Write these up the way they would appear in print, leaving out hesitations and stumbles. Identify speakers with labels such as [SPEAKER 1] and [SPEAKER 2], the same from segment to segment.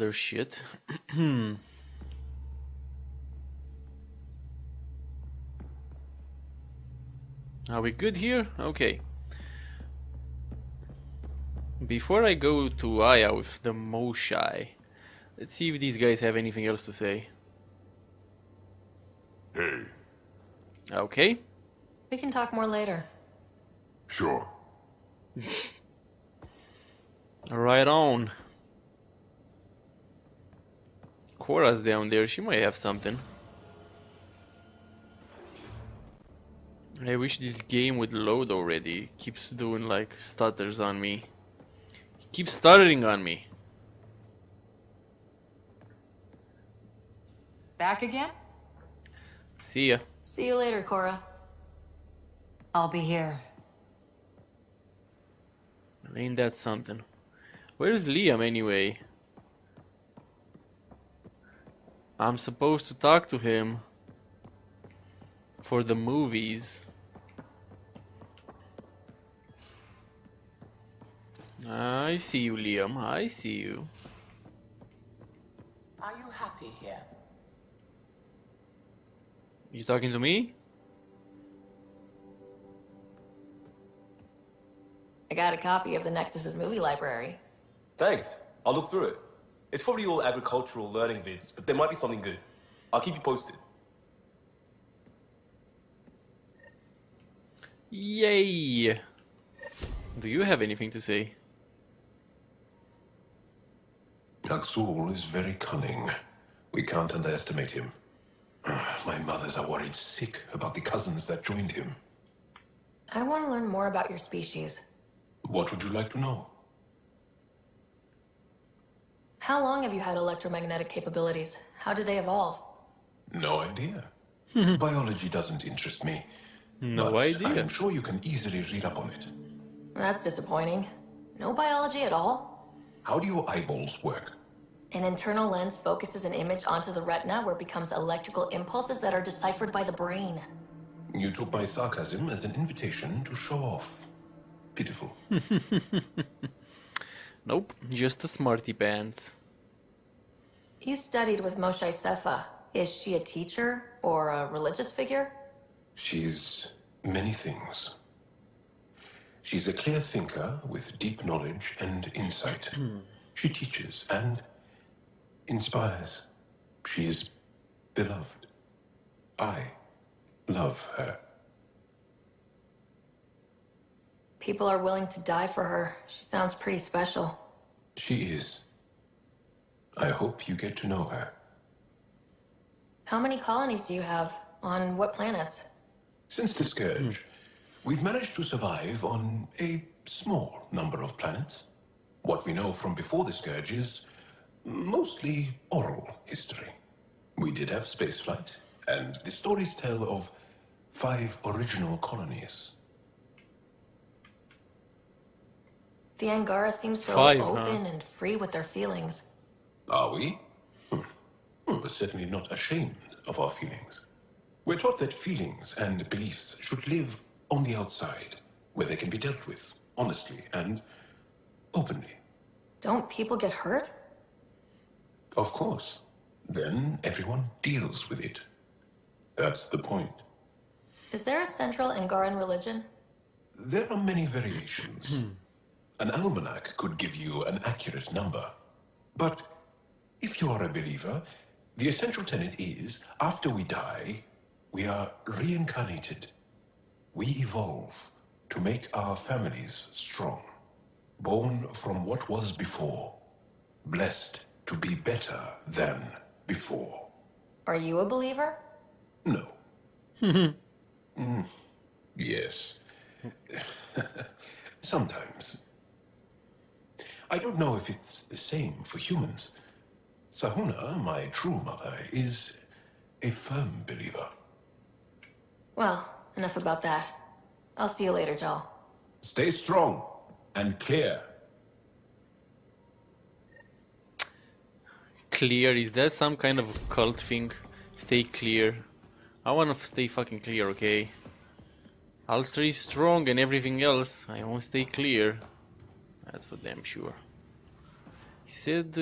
[SPEAKER 1] other shit. Are we good here? Okay. Before I go to Aya with the Moshai, let's see if these guys have anything else to say.
[SPEAKER 2] Hey.
[SPEAKER 1] Okay.
[SPEAKER 3] We can talk more later.
[SPEAKER 2] Sure.
[SPEAKER 1] Right on. Cora's down there, she might have something. I wish this game would load already. It keeps doing like stutters on me. It keeps stuttering on me.
[SPEAKER 3] Back again?
[SPEAKER 1] See ya.
[SPEAKER 3] See you later, Cora. I'll be here.
[SPEAKER 1] Ain't that something? Where's Liam anyway? I'm supposed to talk to him for the movies. I see you, Liam. I see you.
[SPEAKER 4] Are you happy here?
[SPEAKER 1] You talking to me?
[SPEAKER 3] I got a copy of the Nexus's movie library.
[SPEAKER 5] Thanks. I'll look through it. It's probably all agricultural learning vids, but there might be something good. I'll keep you posted.
[SPEAKER 1] Yay! Do you have anything to say?
[SPEAKER 2] Aksul is very cunning. We can't underestimate him. My mothers are worried sick about the cousins that joined him.
[SPEAKER 3] I want to learn more about your species.
[SPEAKER 2] What would you like to know?
[SPEAKER 3] How long have you had electromagnetic capabilities? How did they evolve?
[SPEAKER 2] No idea. Biology doesn't interest me.
[SPEAKER 1] No
[SPEAKER 2] but
[SPEAKER 1] idea.
[SPEAKER 2] I'm sure you can easily read up on it.
[SPEAKER 3] That's disappointing. No biology at all?
[SPEAKER 2] How do your eyeballs work?
[SPEAKER 3] An internal lens focuses an image onto the retina where it becomes electrical impulses that are deciphered by the brain.
[SPEAKER 2] You took my sarcasm as an invitation to show off. Pitiful.
[SPEAKER 1] Nope, just a smarty pants.
[SPEAKER 3] You studied with Moshe Sefa. Is she a teacher or a religious figure?
[SPEAKER 2] She's many things. She's a clear thinker with deep knowledge and insight. She teaches and inspires. She is beloved. I love her.
[SPEAKER 3] People are willing to die for her. She sounds pretty special.
[SPEAKER 2] She is. I hope you get to know her.
[SPEAKER 3] How many colonies do you have? On what planets?
[SPEAKER 2] Since the Scourge, we've managed to survive on a small number of planets. What we know from before the Scourge is mostly oral history. We did have spaceflight, and the stories tell of 5 original colonies.
[SPEAKER 3] The Angara seems so
[SPEAKER 1] 5, huh?
[SPEAKER 3] open and free with their feelings.
[SPEAKER 2] Are we? We're certainly not ashamed of our feelings. We're taught that feelings and beliefs should live on the outside, where they can be dealt with honestly and openly.
[SPEAKER 3] Don't people get hurt?
[SPEAKER 2] Of course. Then everyone deals with it. That's the point.
[SPEAKER 3] Is there a central Angaran religion?
[SPEAKER 2] There are many variations. An almanac could give you an accurate number. But if you are a believer, the essential tenet is, after we die, we are reincarnated. We evolve to make our families strong. Born from what was before. Blessed to be better than before.
[SPEAKER 3] Are you a believer?
[SPEAKER 2] No. Yes. Sometimes. I don't know if it's the same for humans. Sahuna, my true mother, is a firm believer.
[SPEAKER 3] Well, enough about that. I'll see you later, Jal.
[SPEAKER 2] Stay strong and clear.
[SPEAKER 1] Clear, is that some kind of cult thing? Stay clear. I wanna stay fucking clear, okay? I'll stay strong and everything else. I won't stay clear. That's for damn sure. He said,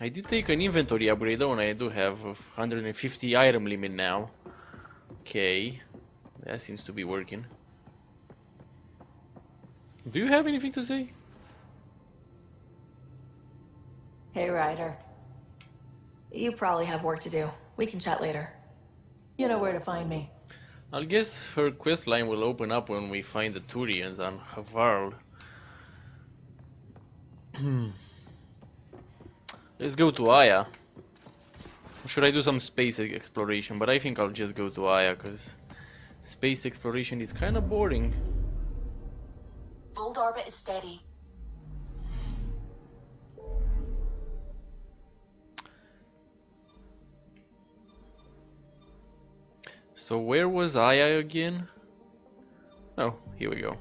[SPEAKER 1] I did take an inventory upgrade though, and I do have a 150 item limit now. Okay, that seems to be working. Do you have anything to say?
[SPEAKER 3] Hey, Ryder. You probably have work to do. We can chat later. You know where to find me.
[SPEAKER 1] I guess her quest line will open up when we find the Turians on Havarl. Let's go to Aya. Should I do some space exploration? But I think I'll just go to Aya, because space exploration is kind of boring.
[SPEAKER 3] Fold orbit is steady.
[SPEAKER 1] So where was Aya again? Oh, here we go.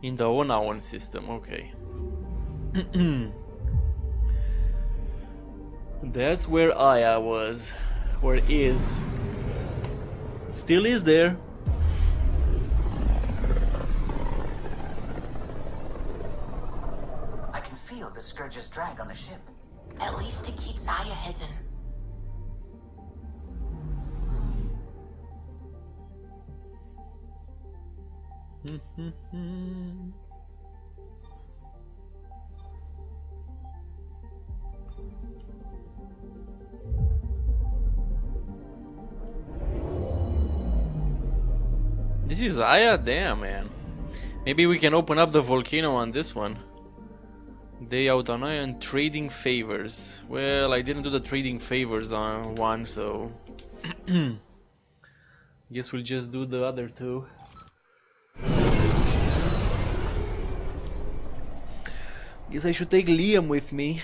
[SPEAKER 1] In the Onawan system, okay. That's where Aya was. Or is. Still is there.
[SPEAKER 4] I can feel the Scourge's drag on the ship.
[SPEAKER 3] At least it keeps Aya hidden.
[SPEAKER 1] This is Aya? Damn, man. Maybe we can open up the volcano on this one. Day out on Aya and trading favors. Well, I didn't do the trading favors on one, so guess we'll just do the other two. Guess I should take Liam with me.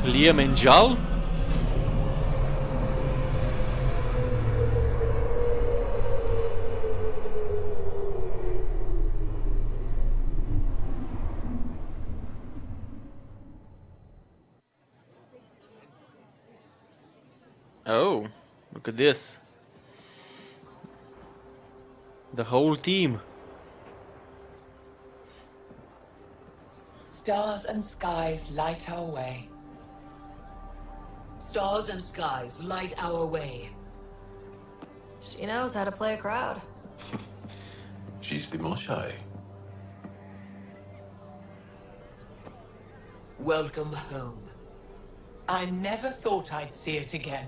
[SPEAKER 1] Liam and Jal? Oh, look at this. The whole team.
[SPEAKER 6] Stars and skies light our way.
[SPEAKER 7] Stars and skies light our way.
[SPEAKER 3] She knows how to play a crowd.
[SPEAKER 2] She's the most shy.
[SPEAKER 7] Welcome home.
[SPEAKER 6] I never thought I'd see it again.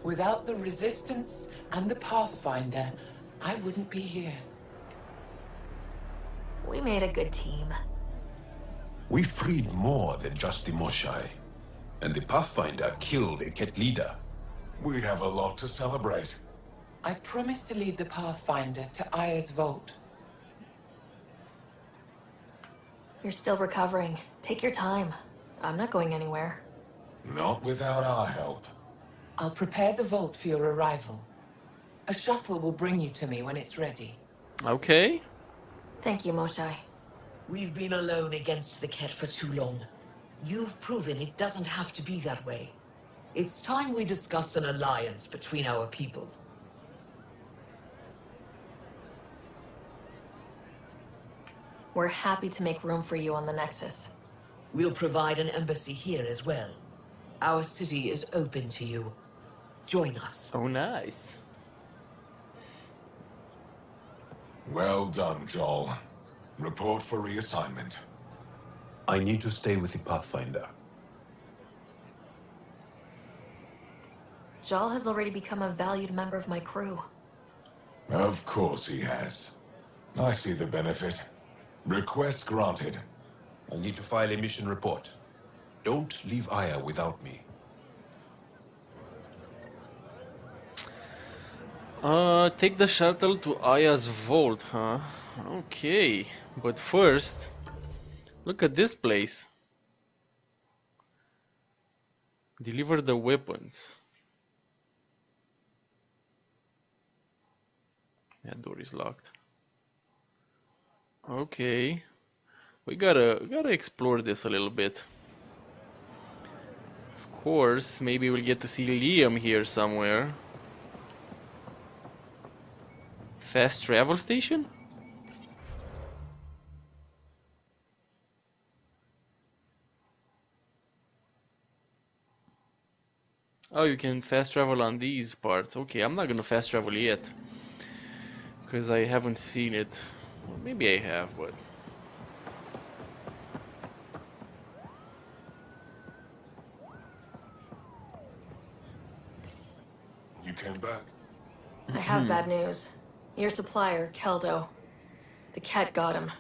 [SPEAKER 6] Without the Resistance and the Pathfinder, I wouldn't be here.
[SPEAKER 3] We made a good team.
[SPEAKER 2] We freed more than just the Moshai. And the Pathfinder killed a Ket leader. We have a lot to celebrate.
[SPEAKER 6] I promised to lead the Pathfinder to Aya's vault.
[SPEAKER 3] You're still recovering. Take your time. I'm not going anywhere.
[SPEAKER 2] Not without our help.
[SPEAKER 6] I'll prepare the vault for your arrival. A shuttle will bring you to me when it's ready.
[SPEAKER 1] Okay.
[SPEAKER 3] Thank you, Moshai.
[SPEAKER 7] We've been alone against the Ket for too long. You've proven it doesn't have to be that way. It's time we discussed an alliance between our people.
[SPEAKER 3] We're happy to make room for you on the Nexus.
[SPEAKER 7] We'll provide an embassy here as well. Our city is open to you. Join us.
[SPEAKER 1] Oh, nice.
[SPEAKER 2] Well done, Joel. Report for reassignment. I need to stay with the Pathfinder.
[SPEAKER 3] Jal has already become a valued member of my crew.
[SPEAKER 2] Of course he has. I see the benefit. Request granted. I'll need to file a mission report. Don't leave Aya without me.
[SPEAKER 1] Take the shuttle to Aya's vault, huh? Okay, but first, look at this place. Deliver the weapons. That door is locked. Okay, we gotta explore this a little bit. Of course, maybe we'll get to see Liam here somewhere. Fast travel station? Oh, you can fast travel on these parts. Okay, I'm not gonna fast travel yet. Because I haven't seen it. Well, maybe I have, but...
[SPEAKER 2] You came back.
[SPEAKER 3] I have bad news. Your supplier, Keldo. The cat got him.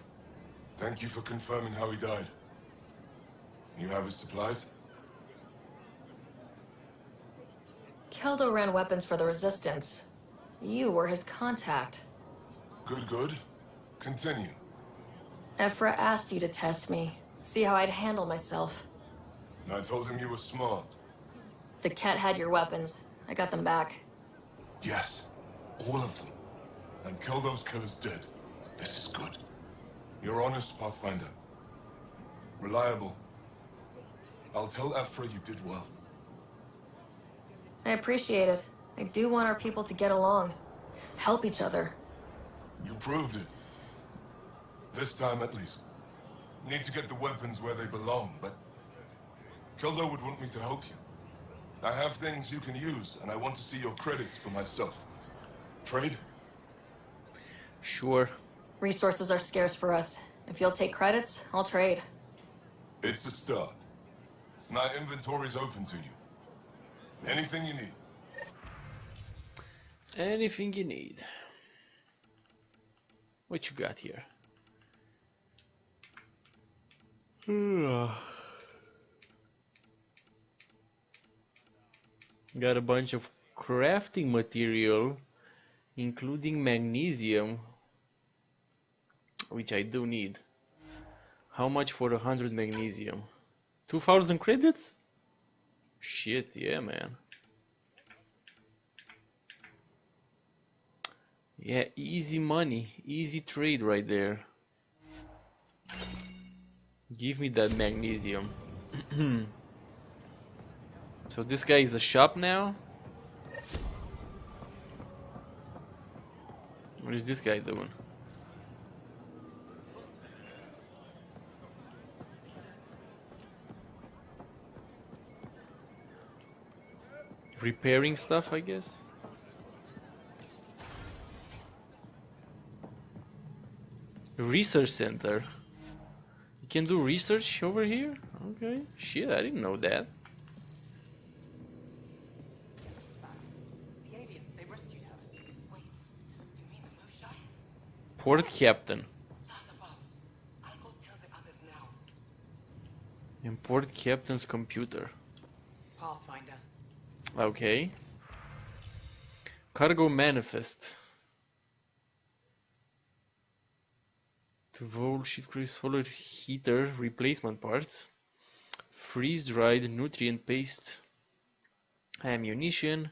[SPEAKER 2] Thank you for confirming how he died. You have his supplies?
[SPEAKER 3] Keldo ran weapons for the Resistance. You were his contact.
[SPEAKER 2] Good, good. Continue.
[SPEAKER 3] Ephra asked you to test me, see how I'd handle myself.
[SPEAKER 2] I told him you were smart.
[SPEAKER 3] The cat had your weapons. I got them back.
[SPEAKER 2] Yes, all of them. And Keldo's killer's dead. This is good. You're honest, Pathfinder. Reliable. I'll tell Ephra you did well.
[SPEAKER 3] I appreciate it. I do want our people to get along. Help each other.
[SPEAKER 2] You proved it. This time at least. Need to get the weapons where they belong, but... Keldo would want me to help you. I have things you can use, and I want to see your credits for myself. Trade?
[SPEAKER 1] Sure.
[SPEAKER 3] Resources are scarce for us. If you'll take credits, I'll trade.
[SPEAKER 2] It's a start. My inventory's open to you. Anything you need.
[SPEAKER 1] Anything you need. What you got here? Got a bunch of crafting material, including magnesium, which I do need. How much for 100 magnesium? 2,000 credits? Shit, yeah, man. Yeah, easy money, easy trade right there. Give me that magnesium. So this guy is a shop now? What is this guy doing? Repairing stuff, I guess? Research center. You can do research over here? Okay. Shit, I didn't know that.
[SPEAKER 4] The aliens, they rescued her. Wait, you mean the Moshae?
[SPEAKER 1] Port captain.
[SPEAKER 4] Not above. I'll go tell the others now.
[SPEAKER 1] Import captain's computer.
[SPEAKER 7] Pathfinder.
[SPEAKER 1] Okay. Cargo manifest. To Vol shift crew solar heater replacement parts. Freeze dried nutrient paste. Ammunition.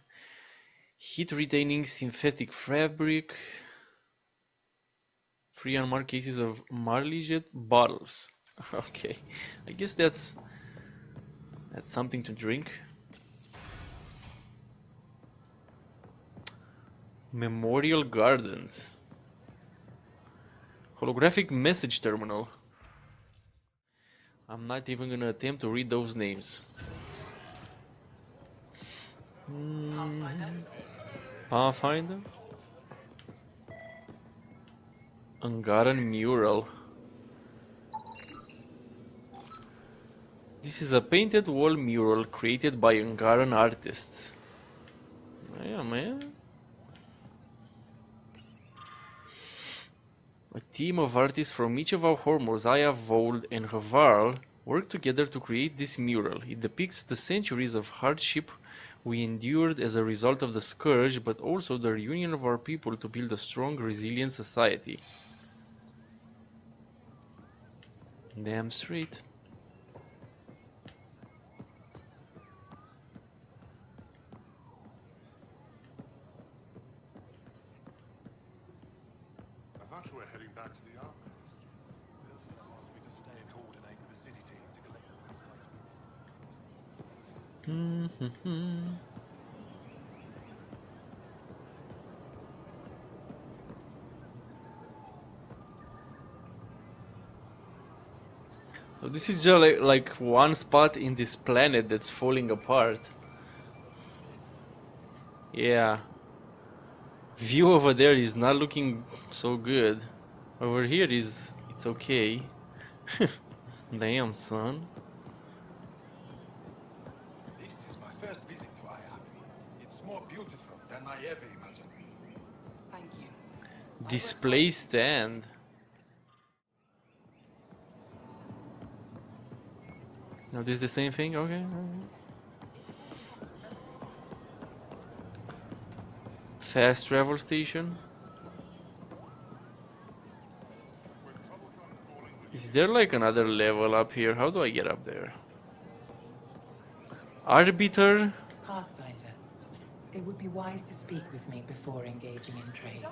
[SPEAKER 1] Heat retaining synthetic fabric. 3 unmarked cases of Marlijet bottles. Okay, I guess that's something to drink. Memorial Gardens. Holographic message terminal. I'm not even gonna attempt to read those names. Pathfinder. Angaran mural. This is a painted wall mural created by Angaran artists. Yeah, man. A team of artists from each of our home, Mosiah, Vold, and Havarl, worked together to create this mural. It depicts the centuries of hardship we endured as a result of the Scourge, but also the reunion of our people to build a strong, resilient society. Damn straight.
[SPEAKER 2] I thought you were heading back to the outpost. They'll ask me to stay and coordinate with the city team to collect
[SPEAKER 1] So this is just like one spot in this planet that's falling apart. Yeah. View over there is not looking so good. Over here it's okay. Damn, son.
[SPEAKER 8] This is my first visit to Aya. It's more beautiful than I ever imagined.
[SPEAKER 4] Thank you.
[SPEAKER 1] Display stand. Now this is the same thing? Okay. Fast travel station. Is there like another level up here? How do I get up there? Arbiter?
[SPEAKER 6] Pathfinder, it would be wise to speak with me before engaging in trade.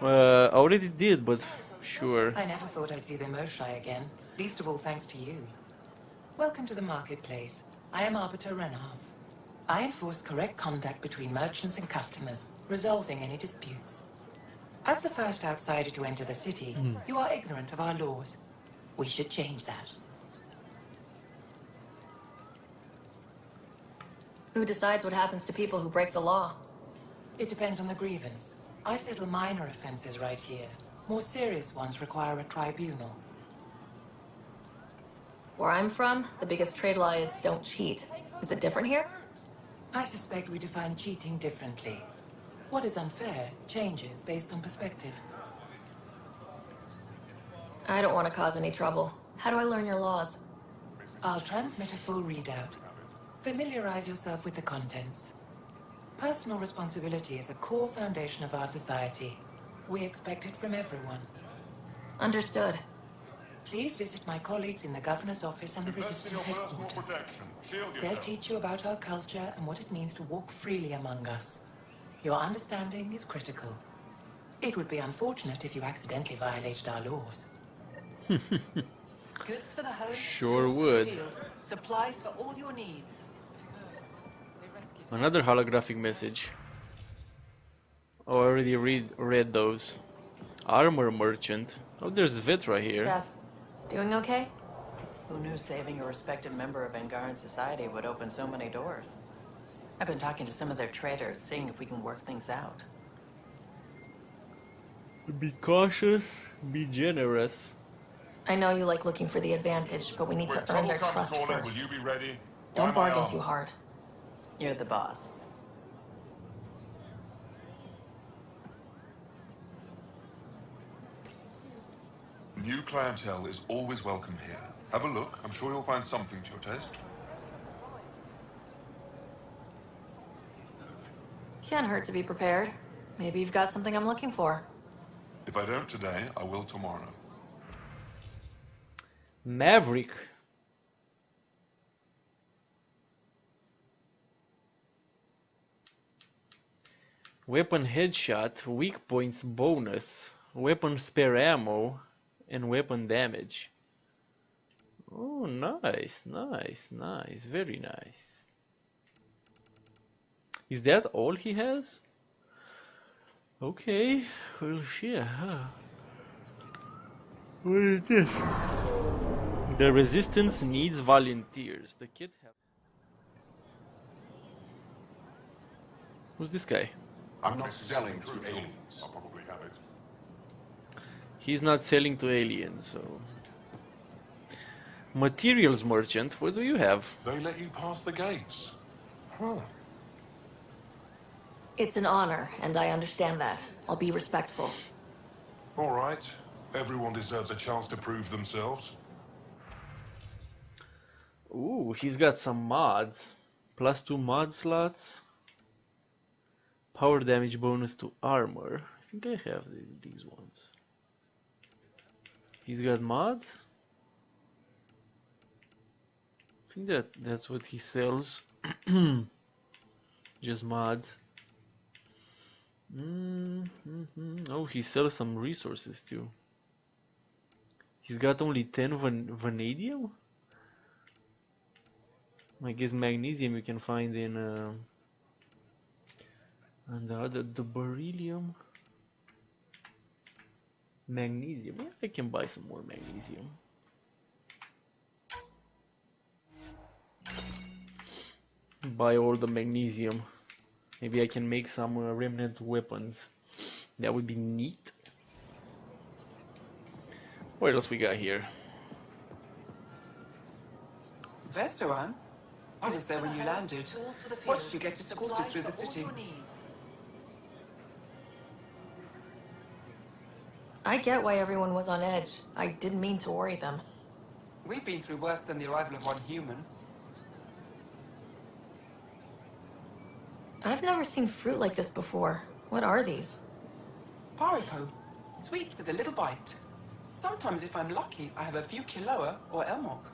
[SPEAKER 1] Already did, but sure.
[SPEAKER 6] I never thought I'd see the Moshlai again, least of all thanks to you. Welcome to the marketplace. I am Arbiter Renharth. I enforce correct conduct between merchants and customers, resolving any disputes. As the first outsider to enter the city, you are ignorant of our laws. We should change that.
[SPEAKER 3] Who decides what happens to people who break the law?
[SPEAKER 6] It depends on the grievance. I settle minor offenses right here. More serious ones require a tribunal.
[SPEAKER 3] Where I'm from, the biggest trade law is don't cheat. Is it different here?
[SPEAKER 6] I suspect we define cheating differently. What is unfair changes based on perspective.
[SPEAKER 3] I don't want to cause any trouble. How do I learn your laws?
[SPEAKER 6] I'll transmit a full readout. Familiarize yourself with the contents. Personal responsibility is a core foundation of our society. We expect it from everyone.
[SPEAKER 3] Understood.
[SPEAKER 6] Please visit my colleagues in the Governor's office and the Resistance headquarters. They'll teach you about our culture and what it means to walk freely among us. Your understanding is critical. It would be unfortunate if you accidentally violated our laws.
[SPEAKER 4] Goods for the home.
[SPEAKER 1] Sure
[SPEAKER 4] tools for the
[SPEAKER 1] would.
[SPEAKER 4] field, supplies for all your needs.
[SPEAKER 1] Another holographic message. Oh, I already read those. Armor merchant. Oh, there's Vetra here.
[SPEAKER 3] Beth, doing okay?
[SPEAKER 9] Who knew saving a respected member of Angaran society would open so many doors? I've been talking to some of their traders, seeing if we can work things out.
[SPEAKER 1] Be cautious, be generous.
[SPEAKER 3] I know you like looking for the advantage, but we need to earn their trust
[SPEAKER 8] Will
[SPEAKER 3] first.
[SPEAKER 8] you be ready?
[SPEAKER 3] Don't bargain too hard.
[SPEAKER 9] You're the boss.
[SPEAKER 8] New clientele is always welcome here. Have a look. I'm sure you'll find something to your taste.
[SPEAKER 3] Can't hurt to be prepared. Maybe you've got something I'm looking for.
[SPEAKER 8] If I don't today, I will tomorrow.
[SPEAKER 1] Maverick. Weapon headshot, weak points bonus, weapon spare ammo, and weapon damage. Oh, nice, nice, nice, very nice. Is that all he has? Okay, well shit, huh? What is this? The resistance needs volunteers. The kid have... Who's this guy?
[SPEAKER 2] I'm not selling to aliens.
[SPEAKER 8] I'll probably have it.
[SPEAKER 1] He's not selling to aliens, so... Materials merchant, what do you have?
[SPEAKER 8] They let you pass the gates. Huh.
[SPEAKER 3] It's an honor, and I understand that. I'll be respectful.
[SPEAKER 8] All right. Everyone deserves a chance to prove themselves.
[SPEAKER 1] Ooh, he's got some mods. +2 mod slots. Power damage bonus to armor. I think I have these ones. He's got mods? I think that's what he sells. Just mods. Oh, he sells some resources too. He's got only 10 vanadium? I guess magnesium you can find in and the beryllium. Magnesium. Yeah, I can buy some more magnesium. Buy all the magnesium. Maybe I can make some remnant weapons. That would be neat. What else we got here?
[SPEAKER 6] Vestoran? I was there when you landed. Watched you get escorted through the city.
[SPEAKER 3] I get why everyone was on edge. I didn't mean to worry them.
[SPEAKER 6] We've been through worse than the arrival of one human.
[SPEAKER 3] I've never seen fruit like this before. What are these?
[SPEAKER 6] Paripo. Sweet with a little bite. Sometimes, if I'm lucky, I have a few kiloa or elmok.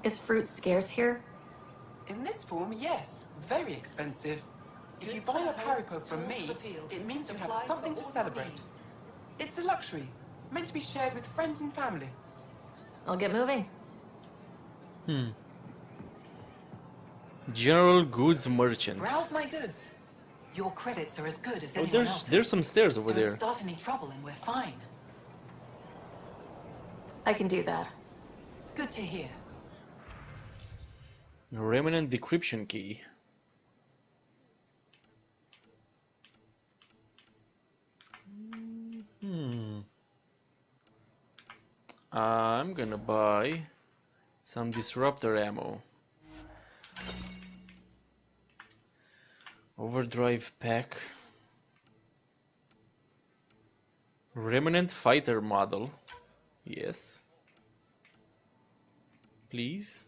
[SPEAKER 3] Is fruit scarce here?
[SPEAKER 6] In this form, yes. Very expensive. If you buy a paripo from me, it means you have something to celebrate. It's a luxury, meant to be shared with friends and family.
[SPEAKER 3] I'll get moving.
[SPEAKER 1] General Goods Merchant.
[SPEAKER 9] Browse my goods. Your credits are as good as
[SPEAKER 1] Oh,
[SPEAKER 9] anyone else's.
[SPEAKER 1] there's some stairs over
[SPEAKER 9] Don't
[SPEAKER 1] there.
[SPEAKER 9] start any trouble and we're fine.
[SPEAKER 3] I can do that.
[SPEAKER 9] Good to hear.
[SPEAKER 1] Remnant decryption key. I'm gonna buy some disruptor ammo. Overdrive pack. Remnant fighter model. Yes. Please.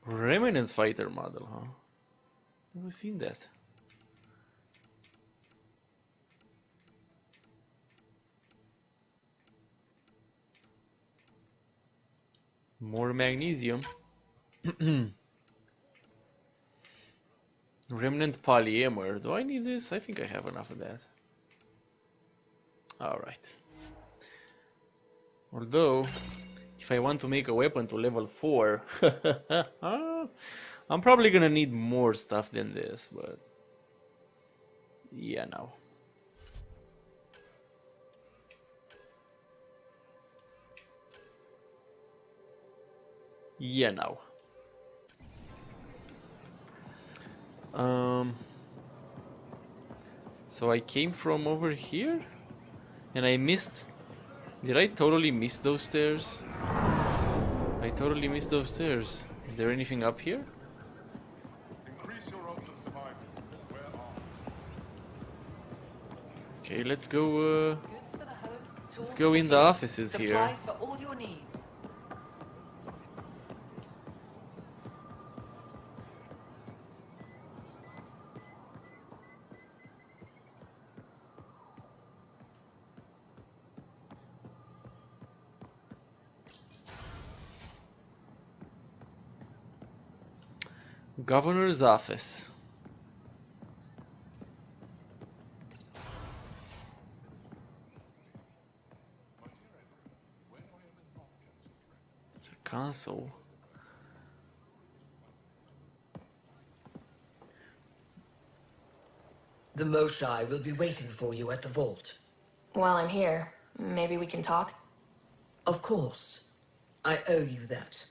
[SPEAKER 1] Remnant fighter model, huh? Never seen that. More magnesium. Remnant polymer. Do I need this? I think I have enough of that. Alright. Although, if I want to make a weapon to level 4, I'm probably gonna need more stuff than this, but yeah, no. Yeah, no. So I came from over here and I missed. Did I totally miss those stairs? I totally missed those stairs. Is there anything up here?
[SPEAKER 8] Increase your odds of survival. Where are
[SPEAKER 1] Okay, let's go.
[SPEAKER 9] Goods for the home, tools
[SPEAKER 1] Let's
[SPEAKER 9] for
[SPEAKER 1] go
[SPEAKER 9] the
[SPEAKER 1] in the
[SPEAKER 9] field,
[SPEAKER 1] offices here.
[SPEAKER 9] supplies for all your needs.
[SPEAKER 1] Governor's office. It's a console.
[SPEAKER 7] The Moshai will be waiting for you at the vault.
[SPEAKER 3] While I'm here, maybe we can talk?
[SPEAKER 7] Of course. I owe you that.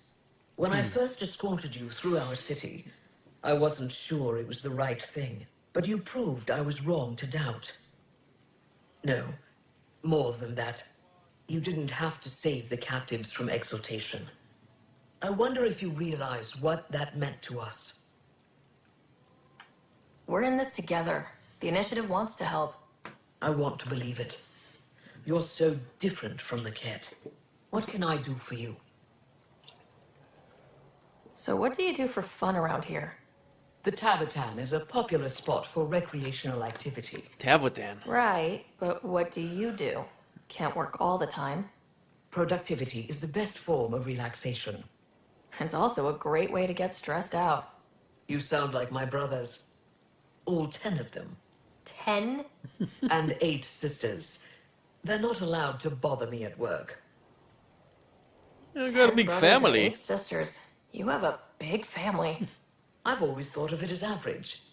[SPEAKER 7] When I first escorted you through our city, I wasn't sure it was the right thing, but you proved I was wrong to doubt. No, more than that. You didn't have to save the captives from exaltation. I wonder if you realize what that meant to us.
[SPEAKER 3] We're in this together. The initiative wants to help.
[SPEAKER 7] I want to believe it. You're so different from the Ket. What can I do for you?
[SPEAKER 3] So what do you do for fun around here?
[SPEAKER 7] The Tavatan is a popular spot for recreational activity.
[SPEAKER 1] Tavatan.
[SPEAKER 3] Right, but what do you do? Can't work all the time.
[SPEAKER 7] Productivity is the best form of relaxation.
[SPEAKER 3] It's also a great way to get stressed out.
[SPEAKER 7] You sound like my brothers. All 10 of them.
[SPEAKER 3] 10?
[SPEAKER 7] And 8 sisters. They're not allowed to bother me at work.
[SPEAKER 1] You got a
[SPEAKER 3] 10
[SPEAKER 1] big
[SPEAKER 3] brothers and
[SPEAKER 1] family.
[SPEAKER 3] 8 sisters. You have a big family.
[SPEAKER 7] I've always thought of it as average.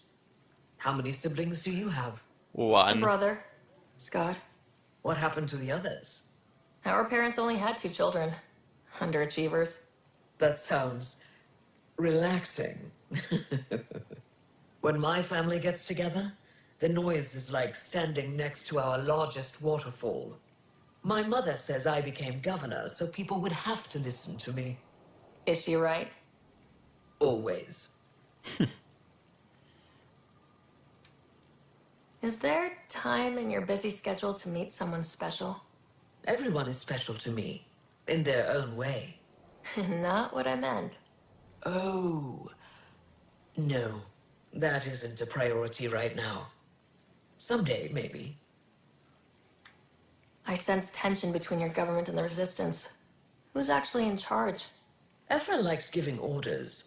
[SPEAKER 7] How many siblings do you have?
[SPEAKER 3] A
[SPEAKER 1] One.
[SPEAKER 3] brother, Scott.
[SPEAKER 7] What happened to the others?
[SPEAKER 3] Our parents only had 2 children. Underachievers.
[SPEAKER 7] That sounds relaxing. When my family gets together, the noise is like standing next to our largest waterfall. My mother says I became governor, so people would have to listen to me.
[SPEAKER 3] Is she right?
[SPEAKER 7] Always.
[SPEAKER 3] Is there time in your busy schedule to meet someone special?
[SPEAKER 7] Everyone is special to me, in their own way.
[SPEAKER 3] Not what I meant.
[SPEAKER 7] Oh, no. That isn't a priority right now. Someday, maybe.
[SPEAKER 3] I sense tension between your government and the Resistance. Who's actually in charge?
[SPEAKER 7] Ephra likes giving orders,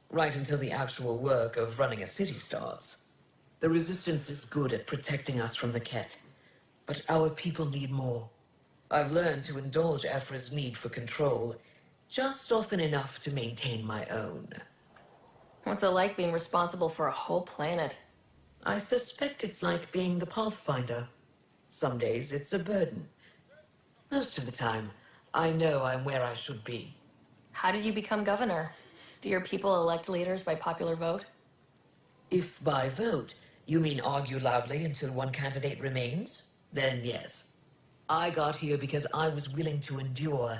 [SPEAKER 7] right until the actual work of running a city starts. The Resistance is good at protecting us from the Ket, but our people need more. I've learned to indulge Ephra's need for control, just often enough to maintain my own.
[SPEAKER 3] What's it like being responsible for a whole planet?
[SPEAKER 7] I suspect it's like being the Pathfinder. Some days it's a burden. Most of the time, I know I'm where I should be.
[SPEAKER 3] How did you become governor? Do your people elect leaders by popular vote?
[SPEAKER 7] If by vote you mean argue loudly until one candidate remains, then yes. I got here because I was willing to endure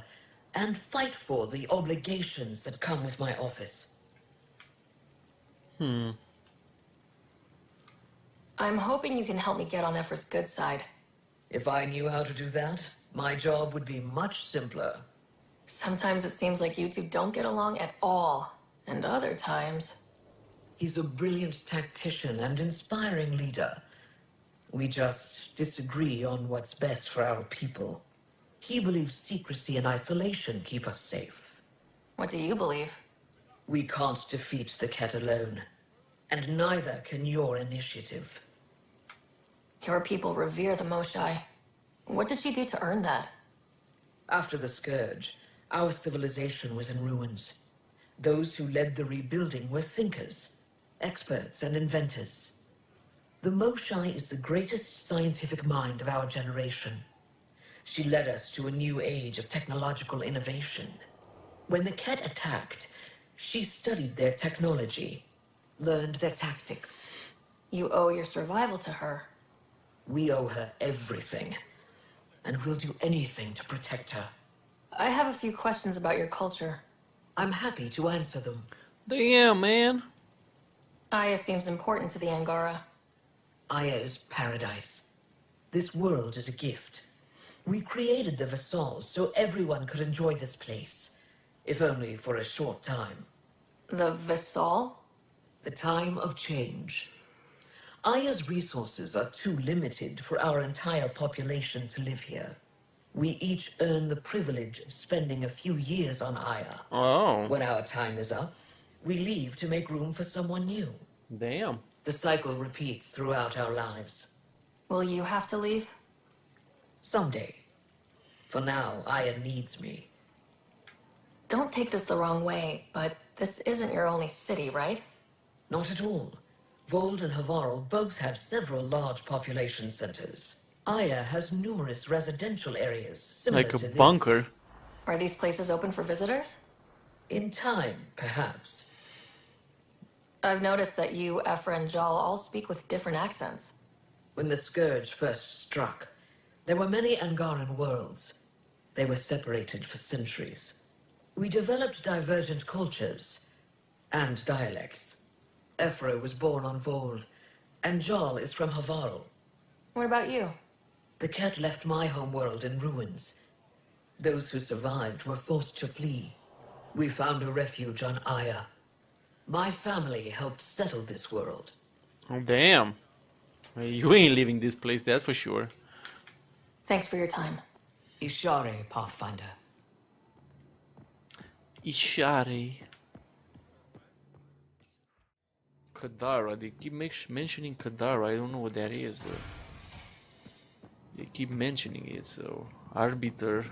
[SPEAKER 7] and fight for the obligations that come with my office.
[SPEAKER 3] I'm hoping you can help me get on Ephra's good side.
[SPEAKER 7] If I knew how to do that, my job would be much simpler.
[SPEAKER 3] Sometimes it seems like you two don't get along at all, and other times...
[SPEAKER 7] He's a brilliant tactician and inspiring leader. We just disagree on what's best for our people. He believes secrecy and isolation keep us safe.
[SPEAKER 3] What do you believe?
[SPEAKER 7] We can't defeat the Ket alone, and neither can your initiative.
[SPEAKER 3] Your people revere the Moshai. What did she do to earn that?
[SPEAKER 7] After the Scourge, our civilization was in ruins. Those who led the rebuilding were thinkers, experts, and inventors. The Moshai is the greatest scientific mind of our generation. She led us to a new age of technological innovation. When the Ket attacked, she studied their technology, learned their tactics.
[SPEAKER 3] You owe your survival to her.
[SPEAKER 7] We owe her everything, and we'll do anything to protect her.
[SPEAKER 3] I have a few questions about your culture.
[SPEAKER 7] I'm happy to answer them.
[SPEAKER 1] Damn, man.
[SPEAKER 3] Aya seems important to the Angara.
[SPEAKER 7] Aya is paradise. This world is a gift. We created the Vassals so everyone could enjoy this place, if only for a short time.
[SPEAKER 3] The Vassal?
[SPEAKER 7] The time of change. Aya's resources are too limited for our entire population to live here. We each earn the privilege of spending a few years on Aya.
[SPEAKER 1] Oh.
[SPEAKER 7] When our time is up, we leave to make room for someone new.
[SPEAKER 1] Damn.
[SPEAKER 7] The cycle repeats throughout our lives.
[SPEAKER 3] Will you have to leave?
[SPEAKER 7] Someday. For now, Aya needs me.
[SPEAKER 3] Don't take this the wrong way, but this isn't your only city, right?
[SPEAKER 7] Not at all. Vold and Havarl both have several large population centers. Aya has numerous residential areas similar
[SPEAKER 1] Like
[SPEAKER 7] to
[SPEAKER 1] a
[SPEAKER 7] this.
[SPEAKER 1] bunker.
[SPEAKER 3] Are these places open for visitors?
[SPEAKER 7] In time, perhaps.
[SPEAKER 3] I've noticed that you, Ephra, and Jal all speak with different accents.
[SPEAKER 7] When the Scourge first struck, there were many Angaran worlds. They were separated for centuries. We developed divergent cultures and dialects. Ephra was born on Vold, and Jal is from Havarl.
[SPEAKER 3] What about you?
[SPEAKER 7] The Ket left my homeworld in ruins. Those who survived were forced to flee. We found a refuge on Aya. My family helped settle this world.
[SPEAKER 1] Oh, damn. Well, you ain't leaving this place, that's for sure.
[SPEAKER 3] Thanks for your time.
[SPEAKER 7] Ishare, Pathfinder.
[SPEAKER 1] Ishare. Kadara. They keep mentioning Kadara. I don't know what that is, but they keep mentioning it. So, Arbiter.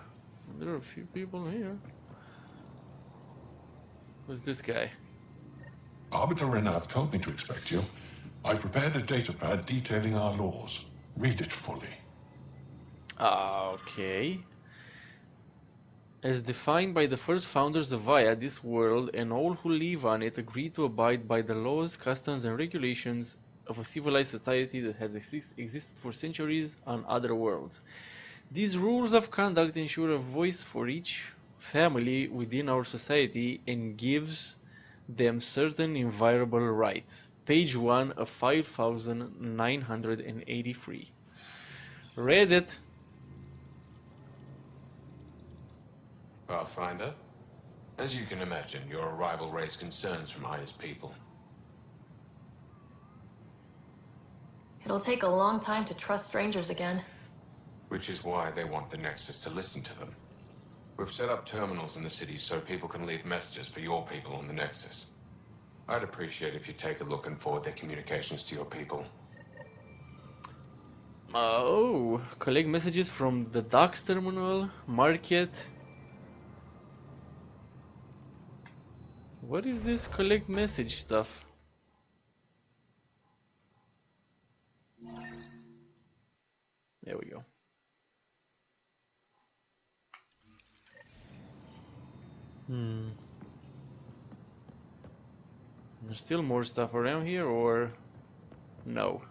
[SPEAKER 1] There are a few people here. Who's this guy?
[SPEAKER 2] Arbiter Renav told me to expect you. I prepared a datapad detailing our laws. Read it fully.
[SPEAKER 1] Ah, okay. As defined by the first founders of Vaya, this world and all who live on it agree to abide by the laws, customs, and regulations of a civilized society that has existed for centuries on other worlds. These rules of conduct ensure a voice for each family within our society and gives them certain inviolable rights. Page 1 of 5983. Read it.
[SPEAKER 10] Pathfinder, as you can imagine, your arrival raised concerns from Aya's people.
[SPEAKER 3] It'll take a long time to trust strangers again.
[SPEAKER 10] Which is why they want the Nexus to listen to them. We've set up terminals in the city so people can leave messages for your people on the Nexus. I'd appreciate if you take a look and forward their communications to your people.
[SPEAKER 1] Oh, collect messages from the docks terminal, market. What is this collect message stuff? There we go. There's still more stuff around here, or no?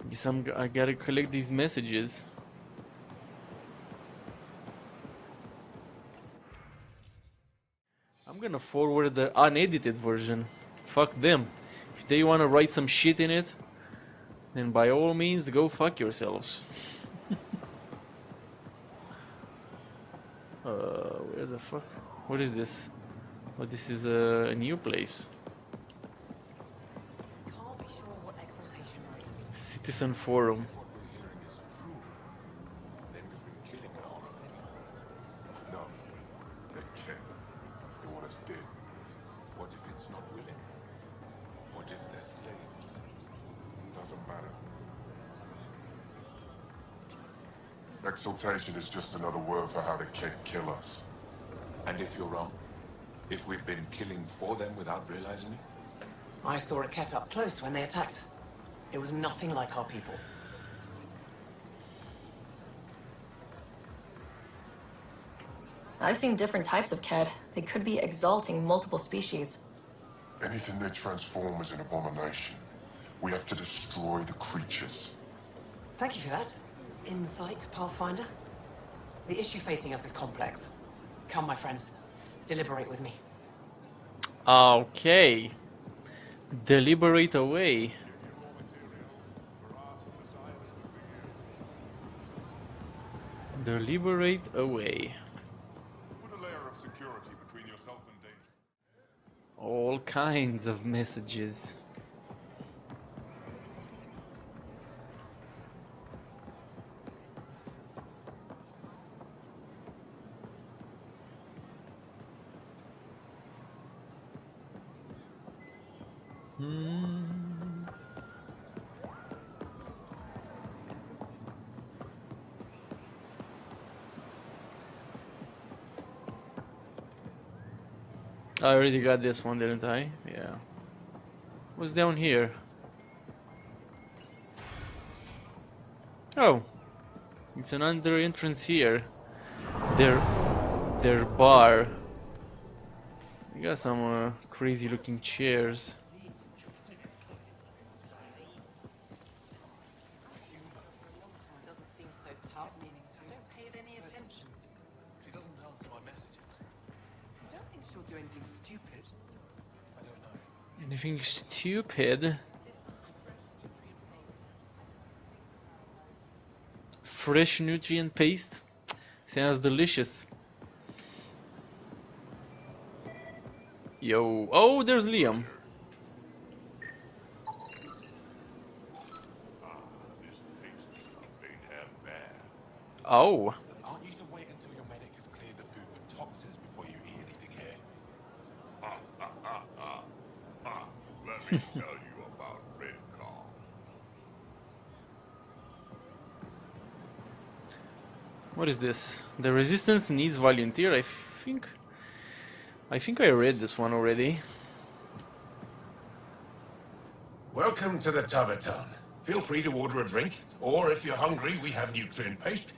[SPEAKER 1] Guess I gotta collect these messages. I'm gonna forward the unedited version. Fuck them. If they wanna write some shit in it, then by all means go fuck yourselves. Where the fuck? What is this? Oh, this is a new place.
[SPEAKER 4] Can't be sure what exaltation Ryder means.
[SPEAKER 1] Citizen Forum.
[SPEAKER 2] What we're hearing is true. Then we've been killing an army of people. No, they can't. They want us dead. What if it's not willing? What if they're slaves? Doesn't matter.
[SPEAKER 8] Exaltation is just another word for how they can't kill us.
[SPEAKER 2] And if you're wrong? If we've been killing for them without realizing it?
[SPEAKER 9] I saw a cat up close when they attacked. It was nothing like our people.
[SPEAKER 3] I've seen different types of Ked. They could be exalting multiple species.
[SPEAKER 8] Anything they transform is an abomination. We have to destroy the creatures.
[SPEAKER 9] Thank you for that. Insight, Pathfinder. The issue facing us is complex. Come, my friends. Deliberate with me.
[SPEAKER 1] Okay. Deliberate away. Deliberate away.
[SPEAKER 8] Put a layer of security between yourself and danger.
[SPEAKER 1] All kinds of messages. I already got this one, didn't I? Yeah. What's down here? Oh, it's an under entrance here. Their bar. You got some crazy looking chairs.
[SPEAKER 9] Doesn't seem so tough. Don't pay it any attention.
[SPEAKER 2] She doesn't answer my messages.
[SPEAKER 9] I don't think she'll do anything stupid.
[SPEAKER 2] I don't know.
[SPEAKER 1] Anything stupid? Fresh nutrient paste? Sounds delicious. Yo. Oh, there's Liam.
[SPEAKER 8] This paste stuff ain't half bad.
[SPEAKER 1] Oh.
[SPEAKER 2] Aren't you to wait until your medic has cleared the food for toxins before you eat anything here?
[SPEAKER 8] Let me tell you about Red Call.
[SPEAKER 1] What is this? The resistance needs volunteer. I think I read this one already.
[SPEAKER 11] Welcome to the Taverton. Feel free to order a drink, or if you're hungry, we have nutrient paste.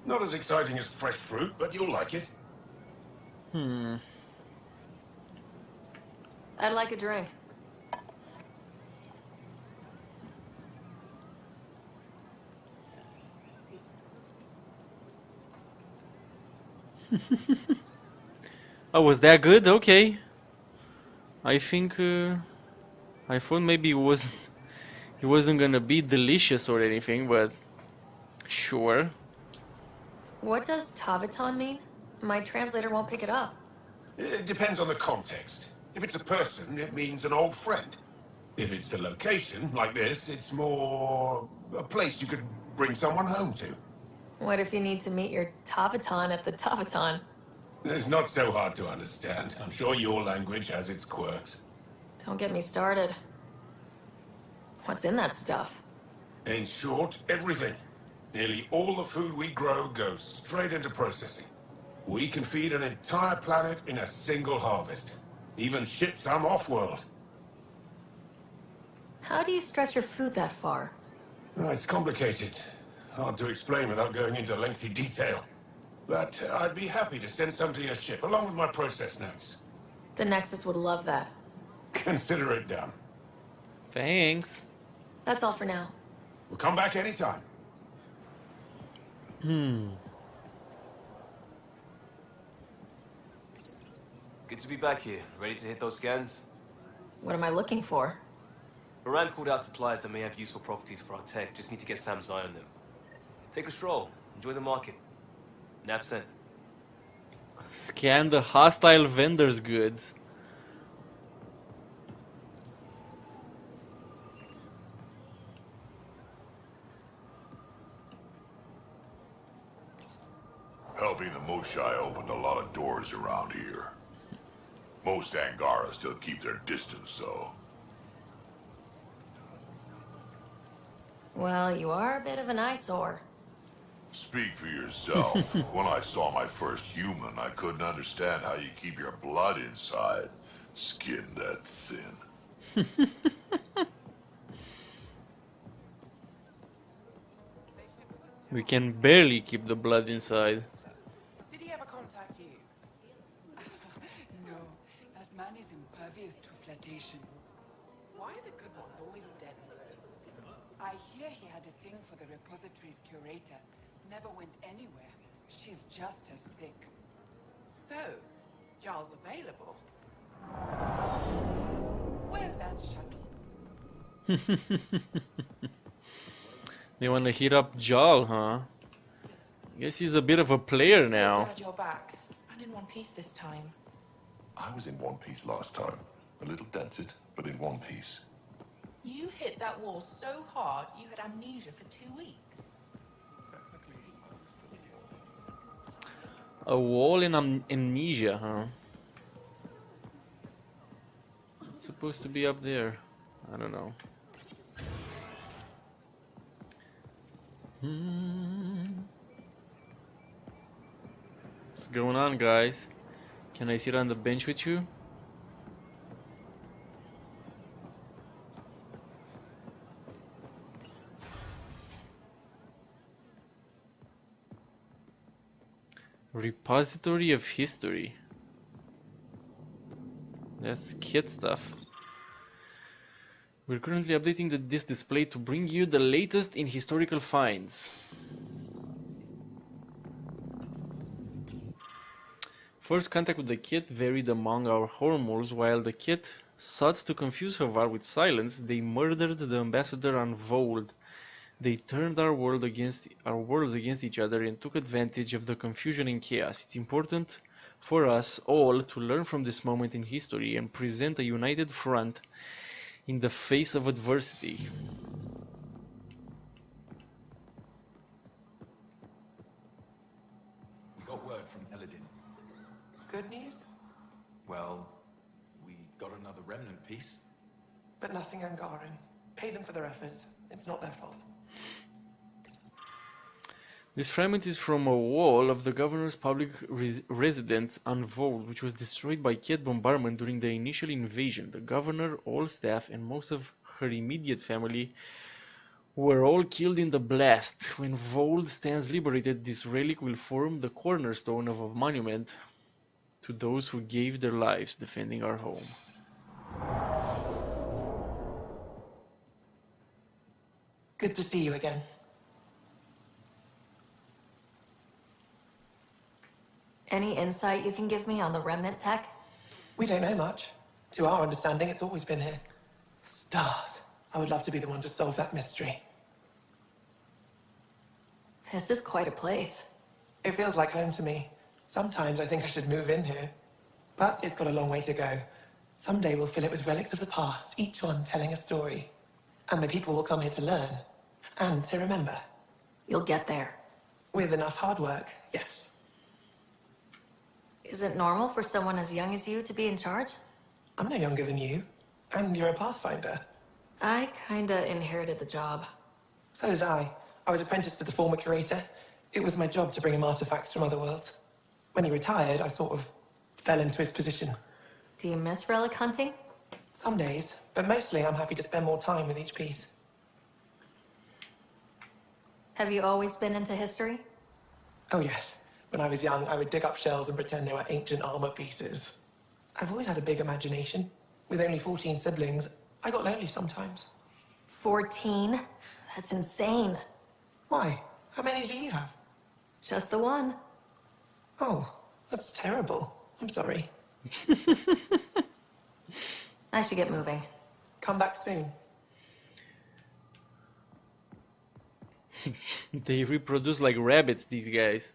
[SPEAKER 11] Not as exciting as fresh fruit, but you'll like it.
[SPEAKER 3] I'd like a drink.
[SPEAKER 1] Oh, was that good? Okay. I think I thought maybe it wasn't gonna be delicious or anything, but sure.
[SPEAKER 3] What does Taviton mean? My translator won't pick it up.
[SPEAKER 11] It depends on the context. If it's a person, it means an old friend. If it's a location, like this, it's more a place you could bring someone home to.
[SPEAKER 3] What if you need to meet your Taviton at the Taviton?
[SPEAKER 11] It's not so hard to understand. I'm sure your language has its quirks.
[SPEAKER 3] Don't get me started. What's in that stuff?
[SPEAKER 11] In short, everything. Nearly all the food we grow goes straight into processing. We can feed an entire planet in a single harvest. Even ship some off-world.
[SPEAKER 3] How do you stretch your food that far?
[SPEAKER 11] Oh, it's complicated. Hard to explain without going into lengthy detail. But I'd be happy to send some to your ship, along with my process notes.
[SPEAKER 3] The Nexus would love that.
[SPEAKER 11] Consider it done.
[SPEAKER 1] Thanks.
[SPEAKER 3] That's all for now.
[SPEAKER 11] We'll come back anytime.
[SPEAKER 5] Good to be back here. Ready to hit those scans?
[SPEAKER 3] What am I looking for?
[SPEAKER 5] Moran called out supplies that may have useful properties for our tech. Just need to get Sam's eye on them. Take a stroll. Enjoy the market. Nav sent.
[SPEAKER 1] Scan the hostile vendors' goods.
[SPEAKER 8] Helping the Moshai opened a lot of doors around here. Most Angara still keep their distance, though.
[SPEAKER 3] Well, you are a bit of an eyesore.
[SPEAKER 8] Speak for yourself. When I saw my first human, I couldn't understand how you keep your blood inside. Skin that thin.
[SPEAKER 1] We can barely keep the blood inside.
[SPEAKER 4] Did he ever contact you? No, that man is impervious to flirtation. Why are the good ones always dense? I hear he had a thing for the repository's curator. Never went anywhere. She's just as thick. So, Jarl's available. Where's that shuttle?
[SPEAKER 1] They wanna hit up Jarl, huh? Guess he's a bit of a player now.
[SPEAKER 12] Glad you're back, and in one piece this time.
[SPEAKER 2] I was in one piece last time. A little dented, but in one piece.
[SPEAKER 12] You hit that wall so hard you had amnesia for 2 weeks.
[SPEAKER 1] A wall in amnesia, huh? It's supposed to be up there. I don't know. What's going on, guys? Can I sit on the bench with you? Repository of history. That's kid stuff. We're currently updating this display to bring you the latest in historical finds. First contact with the kid varied among our hormones. While the kid sought to confuse Havar with silence, they murdered the ambassador on Vold. They turned our worlds against each other and took advantage of the confusion and chaos. It's important for us all to learn from this moment in history and present a united front in the face of adversity.
[SPEAKER 13] We got word from Eladin.
[SPEAKER 6] Good news?
[SPEAKER 13] Well, we got another remnant piece.
[SPEAKER 6] But nothing Angaran. Pay them for their effort. It's not their fault.
[SPEAKER 1] This fragment is from a wall of the governor's public residence on Vold, which was destroyed by jet bombardment during the initial invasion. The governor, all staff, and most of her immediate family were all killed in the blast. When Vold stands liberated, this relic will form the cornerstone of a monument to those who gave their lives defending our home.
[SPEAKER 6] Good to see you again.
[SPEAKER 3] Any insight you can give me on the remnant tech?
[SPEAKER 6] We don't know much. To our understanding, it's always been here. Stars. I would love to be the one to solve that mystery.
[SPEAKER 3] This is quite a place.
[SPEAKER 6] It feels like home to me. Sometimes I think I should move in here. But it's got a long way to go. Someday we'll fill it with relics of the past, each one telling a story. And the people will come here to learn. And to remember.
[SPEAKER 3] You'll get there.
[SPEAKER 6] With enough hard work, yes.
[SPEAKER 3] Is it normal for someone as young as you to be in charge?
[SPEAKER 6] I'm no younger than you. And you're a Pathfinder.
[SPEAKER 3] I kinda inherited the job.
[SPEAKER 6] So did I. I was apprenticed to the former curator. It was my job to bring him artifacts from other worlds. When he retired, I sort of fell into his position.
[SPEAKER 3] Do you miss relic hunting?
[SPEAKER 6] Some days, but mostly I'm happy to spend more time with each piece.
[SPEAKER 3] Have you always been into history?
[SPEAKER 6] Oh yes. When I was young, I would dig up shells and pretend they were ancient armor pieces. I've always had a big imagination. With only 14 siblings, I got lonely sometimes.
[SPEAKER 3] 14? That's insane.
[SPEAKER 6] Why? How many do you have?
[SPEAKER 3] Just the one.
[SPEAKER 6] Oh, that's terrible. I'm sorry.
[SPEAKER 3] I should get moving.
[SPEAKER 6] Come back soon.
[SPEAKER 1] They reproduce like rabbits, these guys.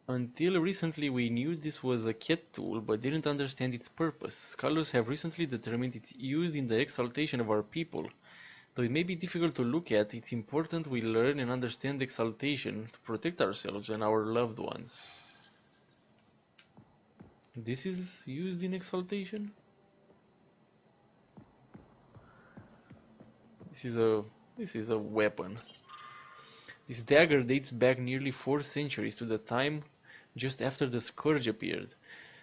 [SPEAKER 1] Until recently we knew this was a cat tool, but didn't understand its purpose. Scholars have recently determined its use in the exaltation of our people. Though it may be difficult to look at, it's important we learn and understand exaltation to protect ourselves and our loved ones. This is used in exaltation? This is a weapon. This dagger dates back nearly 4 centuries to the time just after the Scourge appeared.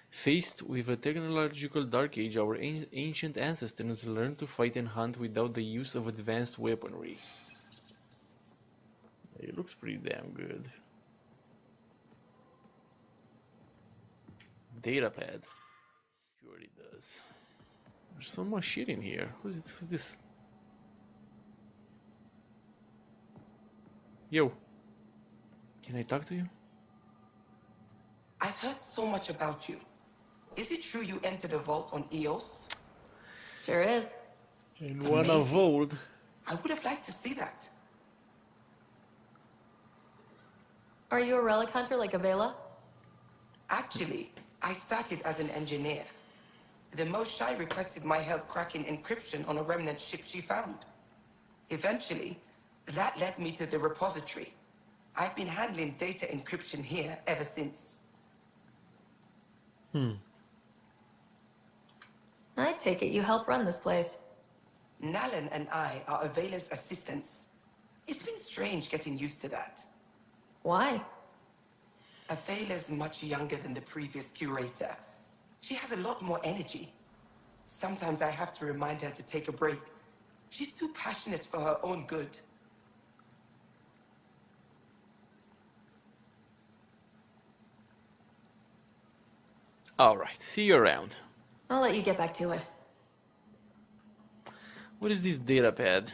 [SPEAKER 1] Faced with a technological dark age, our ancient ancestors learned to fight and hunt without the use of advanced weaponry. It looks pretty damn good. Datapad. Sure it does. There's so much shit in here. Who's this? Yo. Can I talk to you?
[SPEAKER 14] I've heard so much about you. Is it true you entered a vault on Eos?
[SPEAKER 3] Sure is.
[SPEAKER 1] And one of old.
[SPEAKER 14] I would have liked to see that.
[SPEAKER 3] Are you a relic hunter like Avela?
[SPEAKER 14] Actually, I started as an engineer. The Moshai requested my help cracking encryption on a remnant ship she found. Eventually, that led me to the repository. I've been handling data encryption here ever since.
[SPEAKER 3] I take it you help run this place.
[SPEAKER 14] Nalan and I are Avela's assistants. It's been strange getting used to that.
[SPEAKER 3] Why?
[SPEAKER 14] Avela's much younger than the previous curator. She has a lot more energy. Sometimes I have to remind her to take a break. She's too passionate for her own good.
[SPEAKER 1] Alright, see you around.
[SPEAKER 3] I'll let you get back to it.
[SPEAKER 1] What is this datapad?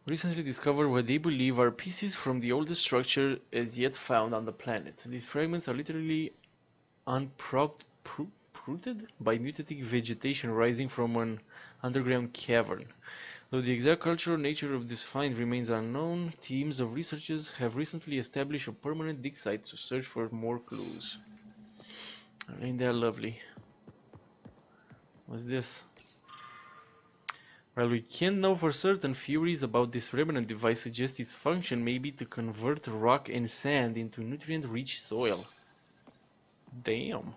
[SPEAKER 1] Recently discovered what they believe are pieces from the oldest structure as yet found on the planet. These fragments are literally uprooted by mutating vegetation rising from an underground cavern. Though the exact cultural nature of this find remains unknown, teams of researchers have recently established a permanent dig site to search for more clues. Ain't that lovely? What's this? While we can't know for certain, theories about this remnant device suggest its function may be to convert rock and sand into nutrient-rich soil. Damn.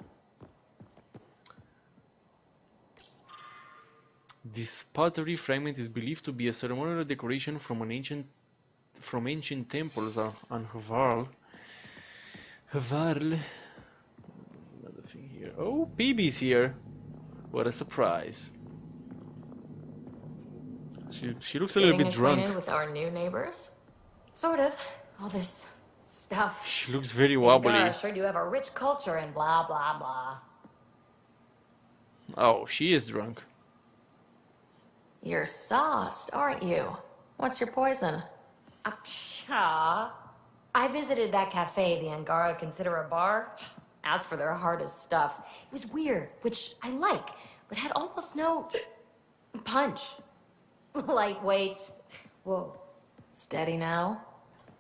[SPEAKER 1] This pottery fragment is believed to be a ceremonial decoration from ancient temples on Hvarl. Another thing here. Oh, PB's here. What a surprise. She looks a little bit drunk.
[SPEAKER 3] Getting acquainted with our new neighbors? Sort of. All this stuff.
[SPEAKER 1] She looks very wobbly.
[SPEAKER 3] Angara sure do have a rich culture and blah blah blah.
[SPEAKER 1] Oh, she is drunk.
[SPEAKER 3] You're sauced, aren't you? What's your poison?
[SPEAKER 15] I visited that cafe the Angara consider a bar. Asked for their hardest stuff. It was weird, which I like, but had almost no punch. Lightweight. Whoa.
[SPEAKER 3] Steady now?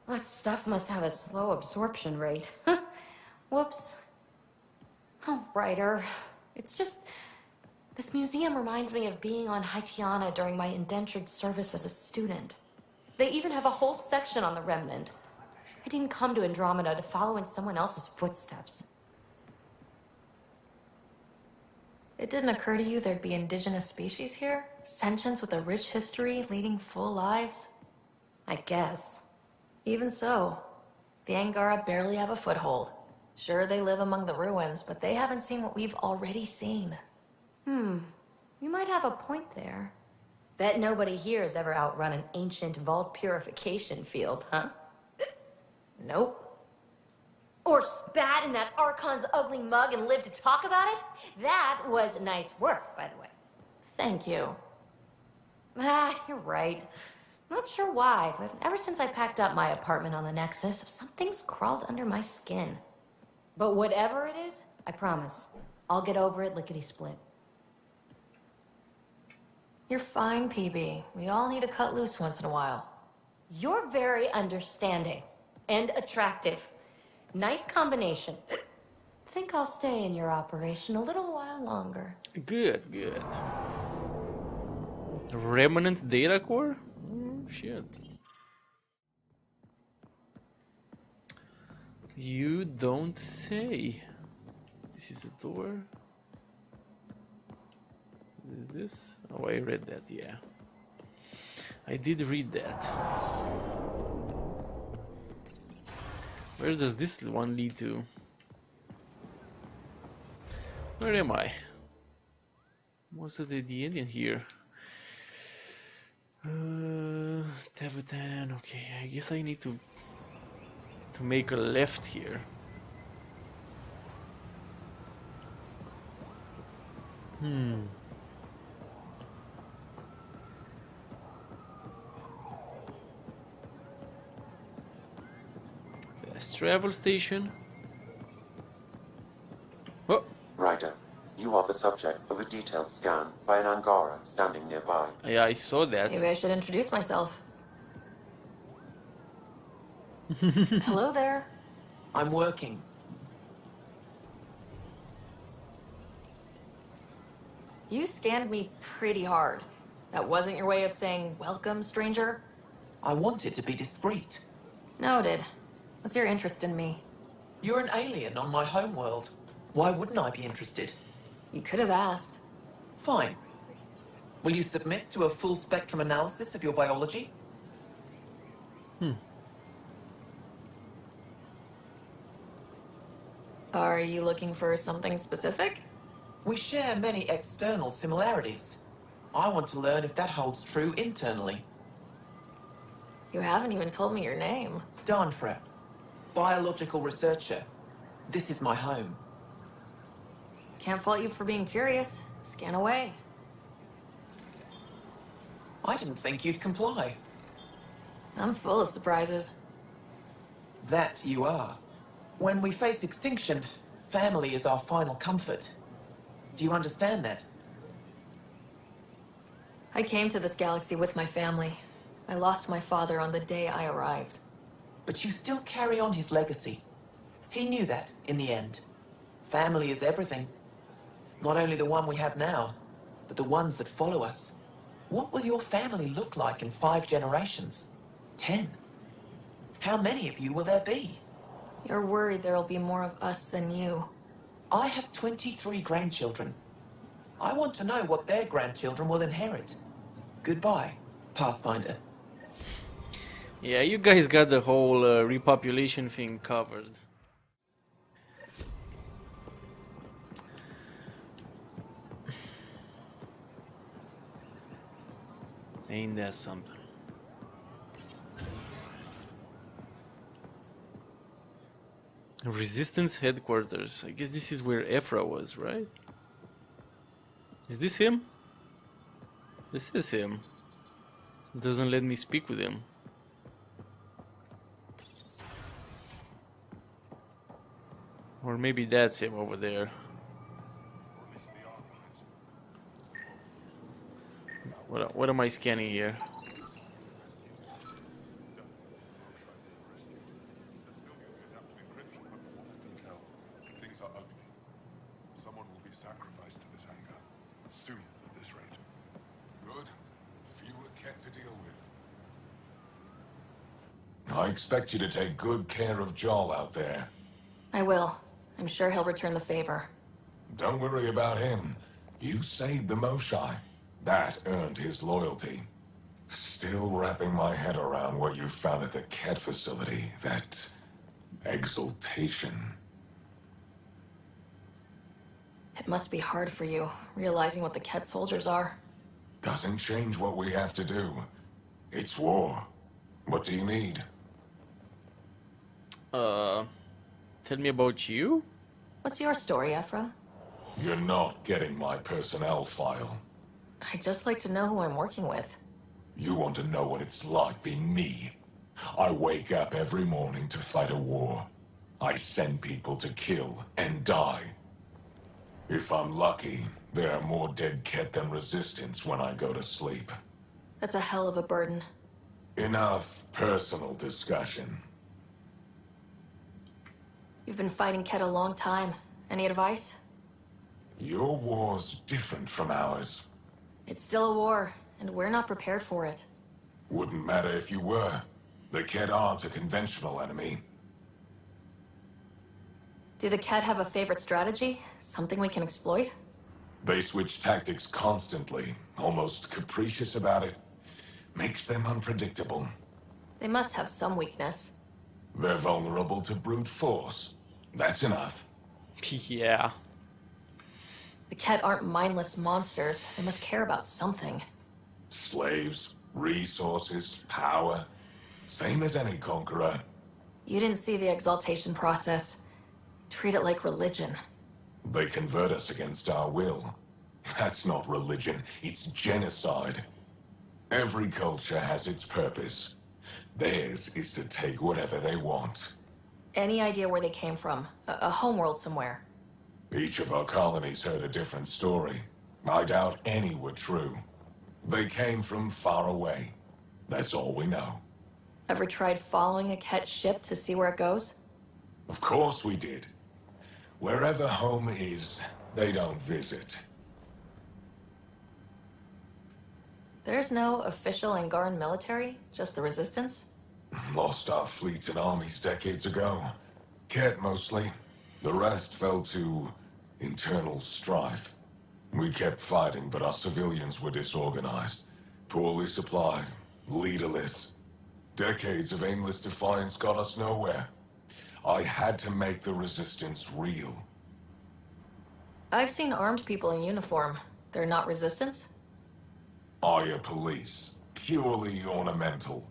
[SPEAKER 15] That stuff must have a slow absorption rate. Whoops. Oh, Ryder. It's just... This museum reminds me of being on Haitiana during my indentured service as a student. They even have a whole section on the Remnant. I didn't come to Andromeda to follow in someone else's footsteps.
[SPEAKER 3] It didn't occur to you there'd be indigenous species here? Sentients with a rich history, leading full lives?
[SPEAKER 15] I guess.
[SPEAKER 3] Even so, the Angara barely have a foothold. Sure, they live among the ruins, but they haven't seen what we've already seen.
[SPEAKER 15] You might have a point there. Bet nobody here has ever outrun an ancient vault purification field, huh?
[SPEAKER 3] Nope.
[SPEAKER 15] Or spat in that Archon's ugly mug and lived to talk about it? That was nice work, by the way.
[SPEAKER 3] Thank you.
[SPEAKER 15] You're right. Not sure why, but ever since I packed up my apartment on the Nexus, something's crawled under my skin. But whatever it is, I promise, I'll get over it lickety-split.
[SPEAKER 3] You're fine, PB. We all need to cut loose once in a while.
[SPEAKER 15] You're very understanding and attractive. Nice combination. Think I'll stay in your operation a little while longer.
[SPEAKER 1] Good. Remnant data core? Oh, shit. You don't say. This is the door. What is this? Oh, I read that, yeah. I did read that. Where does this one lead to? Where am I? Most of the Indian here. Tevatan, okay, I guess I need to make a left here. Fast travel station. Oh!
[SPEAKER 16] Ryder, you are the subject of a detailed scan by an Angara standing nearby.
[SPEAKER 1] Yeah, I saw that.
[SPEAKER 3] Maybe I should introduce myself. Hello there.
[SPEAKER 17] I'm working.
[SPEAKER 3] You scanned me pretty hard. That wasn't your way of saying, welcome, stranger?
[SPEAKER 17] I wanted to be discreet.
[SPEAKER 3] Noted. What's your interest in me?
[SPEAKER 17] You're an alien on my homeworld. Why wouldn't I be interested?
[SPEAKER 3] You could have asked.
[SPEAKER 17] Fine. Will you submit to a full spectrum analysis of your biology?
[SPEAKER 3] Are you looking for something specific?
[SPEAKER 17] We share many external similarities. I want to learn if that holds true internally.
[SPEAKER 3] You haven't even told me your name.
[SPEAKER 17] Danfra, biological researcher. This is my home.
[SPEAKER 3] Can't fault you for being curious. Scan away.
[SPEAKER 17] I didn't think you'd comply.
[SPEAKER 3] I'm full of surprises.
[SPEAKER 17] That you are. When we face extinction, family is our final comfort. Do you understand that?
[SPEAKER 3] I came to this galaxy with my family. I lost my father on the day I arrived.
[SPEAKER 17] But you still carry on his legacy. He knew that, in the end. Family is everything. Not only the one we have now, but the ones that follow us. What will your family look like in 5 generations? 10? How many of you will there be?
[SPEAKER 3] You're worried there'll be more of us than you.
[SPEAKER 17] I have 23 grandchildren. I want to know what their grandchildren will inherit. Goodbye, Pathfinder.
[SPEAKER 1] Yeah, you guys got the whole repopulation thing covered. Ain't that something? Resistance headquarters. I guess this is where Ephra was, right? Is this him? This is him. Doesn't let me speak with him. Or maybe that's him over there. What am I scanning here?
[SPEAKER 8] Things are ugly. Someone will be sacrificed to this anger. Soon, at this rate. Good. Fewer Ket to deal with. I expect you to take good care of Jarl out there.
[SPEAKER 3] I will. I'm sure he'll return the favor.
[SPEAKER 8] Don't worry about him. You saved the Moshai. That earned his loyalty. Still wrapping my head around what you found at the Ket facility. That exultation.
[SPEAKER 3] It must be hard for you, realizing what the Ket soldiers are.
[SPEAKER 8] Doesn't change what we have to do. It's war. What do you need?
[SPEAKER 1] Tell me about you?
[SPEAKER 3] What's your story, Ephra?
[SPEAKER 8] You're not getting my personnel file.
[SPEAKER 3] I'd just like to know who I'm working with.
[SPEAKER 8] You want to know what it's like being me? I wake up every morning to fight a war. I send people to kill and die. If I'm lucky, there are more dead Ket than resistance when I go to sleep.
[SPEAKER 3] That's a hell of a burden.
[SPEAKER 8] Enough personal discussion.
[SPEAKER 3] You've been fighting Ket a long time. Any advice?
[SPEAKER 8] Your war's different from ours.
[SPEAKER 3] It's still a war, and we're not prepared for it.
[SPEAKER 8] Wouldn't matter if you were. The Ket aren't a conventional enemy.
[SPEAKER 3] Do the Ket have a favorite strategy? Something we can exploit?
[SPEAKER 8] They switch tactics constantly, almost capricious about it. Makes them unpredictable.
[SPEAKER 3] They must have some weakness.
[SPEAKER 8] They're vulnerable to brute force. That's enough.
[SPEAKER 1] Yeah.
[SPEAKER 3] The Ket aren't mindless monsters. They must care about something.
[SPEAKER 8] Slaves, resources, power. Same as any conqueror.
[SPEAKER 3] You didn't see the exaltation process. Treat it like religion.
[SPEAKER 8] They convert us against our will. That's not religion, it's genocide. Every culture has its purpose. Theirs is to take whatever they want.
[SPEAKER 3] Any idea where they came from? A homeworld somewhere?
[SPEAKER 8] Each of our colonies heard a different story. I doubt any were true. They came from far away. That's all we know.
[SPEAKER 3] Ever tried following a Ket ship to see where it goes?
[SPEAKER 8] Of course we did. Wherever home is, they don't visit.
[SPEAKER 3] There's no official Angaran military? Just the Resistance?
[SPEAKER 8] Lost our fleets and armies decades ago. Ket mostly. The rest fell to internal strife. We kept fighting, but our civilians were disorganized, poorly supplied, leaderless. Decades of aimless defiance got us nowhere. I had to make the Resistance real.
[SPEAKER 3] I've seen armed people in uniform. They're not Resistance?
[SPEAKER 8] Aya police, purely ornamental,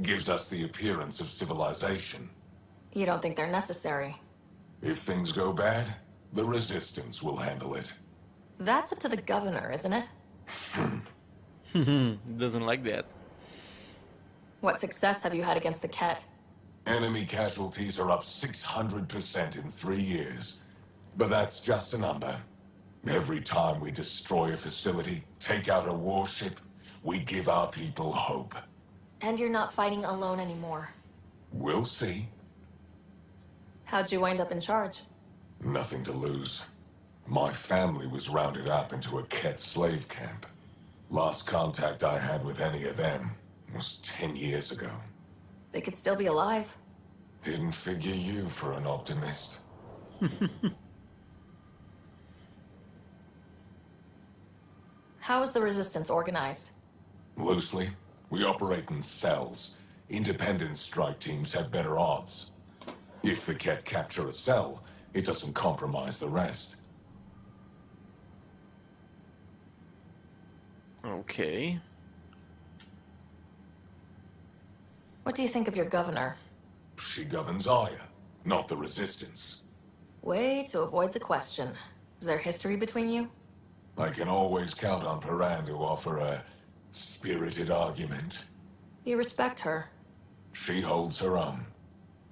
[SPEAKER 8] gives us the appearance of civilization.
[SPEAKER 3] You don't think they're necessary?
[SPEAKER 8] If things go bad, the Resistance will handle it.
[SPEAKER 3] That's up to the governor, isn't it?
[SPEAKER 1] Doesn't like that.
[SPEAKER 3] What success have you had against the Ket?
[SPEAKER 8] Enemy casualties are up 600% in 3 years. But that's just a number. Every time we destroy a facility, take out a warship, we give our people hope.
[SPEAKER 3] And you're not fighting alone anymore.
[SPEAKER 8] We'll see.
[SPEAKER 3] How'd you wind up in charge?
[SPEAKER 8] Nothing to lose. My family was rounded up into a Ket slave camp. Last contact I had with any of them was 10 years ago.
[SPEAKER 3] They could still be alive.
[SPEAKER 8] Didn't figure you for an optimist.
[SPEAKER 3] How is the Resistance organized?
[SPEAKER 8] Loosely, we operate in cells. Independent strike teams have better odds. If the Ket capture a cell, it doesn't compromise the rest.
[SPEAKER 1] Okay.
[SPEAKER 3] What do you think of your governor?
[SPEAKER 8] She governs Aya, not the Resistance.
[SPEAKER 3] Way to avoid the question. Is there history between you?
[SPEAKER 8] I can always count on Paran to offer a spirited argument.
[SPEAKER 3] You respect her.
[SPEAKER 8] She holds her own.